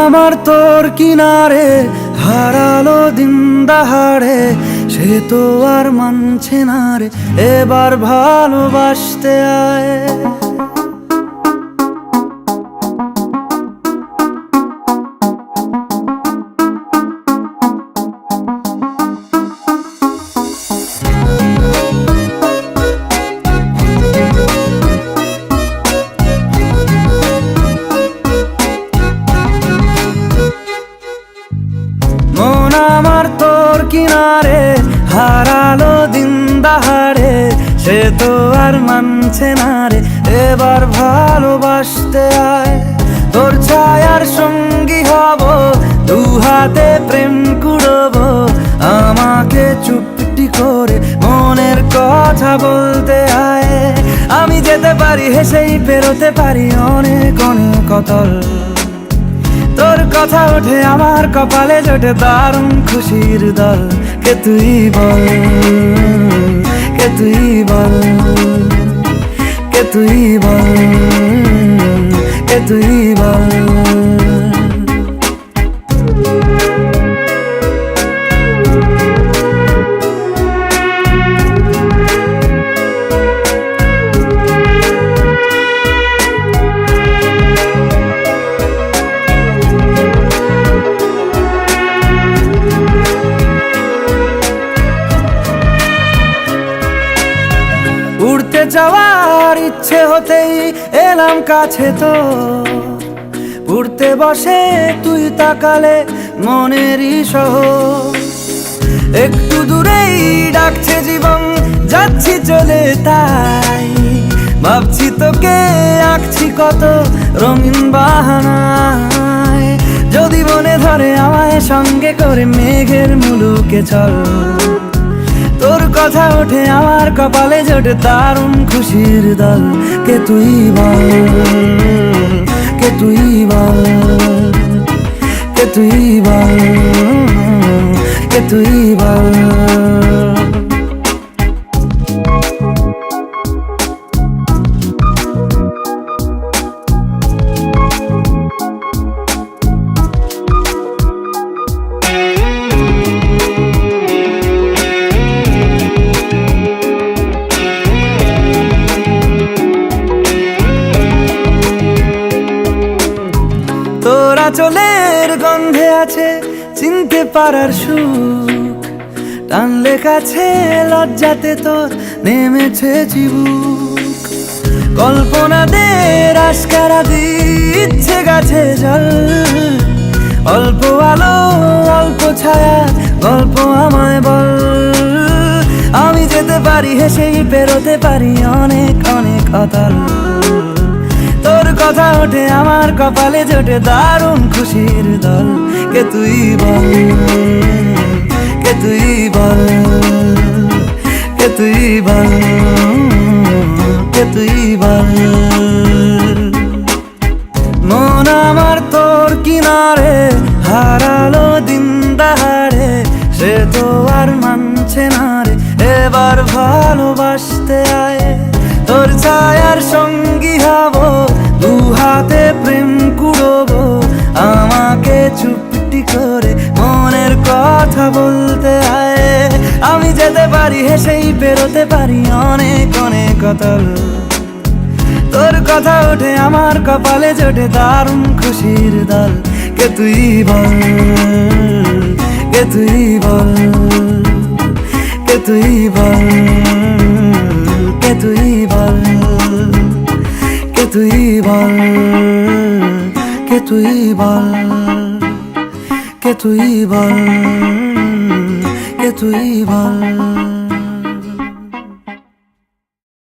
আমার তোর কিনারে হারালো দিন দাহাড়ে, সে তো আর মানছে না রে, এবার ভালোবাসতে আয়। মন আমার তোর কিনারে হারালো দিন দাহাড়ে, সে তো আর মানছে না রে, এবার ভালোবাসতে আয়। তোর ছায়ার সঙ্গী হব, দু হাতে প্রেম কুড়বো, আমাকে চুপটি করে মনের কথা বলতে আয়। আমি যেতে পারি হেসেই পেরোতে পারি অনেক অনেক অতল, তোর কথা ওঠে আমার কপালে জোটে দারুণ খুশির দল। কে তুই বল, কে তুই বল, কে তুই বল, কে তুই বল। উড়তে যাওয়ার ইচ্ছে হতেই এলাম কাছে তো, উড়তে বসে তুই তাকালে মনেরই শহর। একটু দূরেই ডাকছে জীবন, যাচ্ছি চলে তাই ভাবছি তোকে আঁকছি কত রঙিন বাহানায়। যদি মনে ধরে আমায় সঙ্গে করে মেঘের মুলুকে চল, তোর কথা ওঠে আমার কপালে জোটে দারুণ খুশির দল। কে তুই বল, কে তুই বল, কে তুই বল, কে তুই বল। তোরা চলের গন্ধে আছে চিনতে পারার সুখ, টানলে কাছে লজ্জাতে তোর নেমেছে চিবুক। কল্পনাদের আশকারা দিচ্ছে গাছে জল, অল্প আলো অল্প ছায়া গল্প আমায় বল। আমি যেতে পারি হেসেই পেরোতে পারি অনেক অনেক অতল, তোর কথা ওঠে আমার কপালে জোটে দারুণ খুশির দল। কে তুই বল, কে তুই বল, কে তুই বল, কে তুই বল। মন আমার তোর কিনারে হারালো দিন দাহাড়ে, সে তো আর মানছে না রে, এবার ভালোবাসতে আয়। তোর ছায়ার সঙ্গী হব, দু হাতে প্রেম কুড়বো, আমাকে চুপটি করে মনের কথা বলতে আয়। আমি যেতে পারি হেসেই পেরোতে পারি অনেক অনেক অতল, তোর কথা ওঠে আমার কপালে জোটে দারুণ খুশির দল। কে তুই বল, কে তুই বল, কে তুই বল, কে তুই বল, কে তুই বল, কে তুই বল, কে তুই বল, কে তুই বল।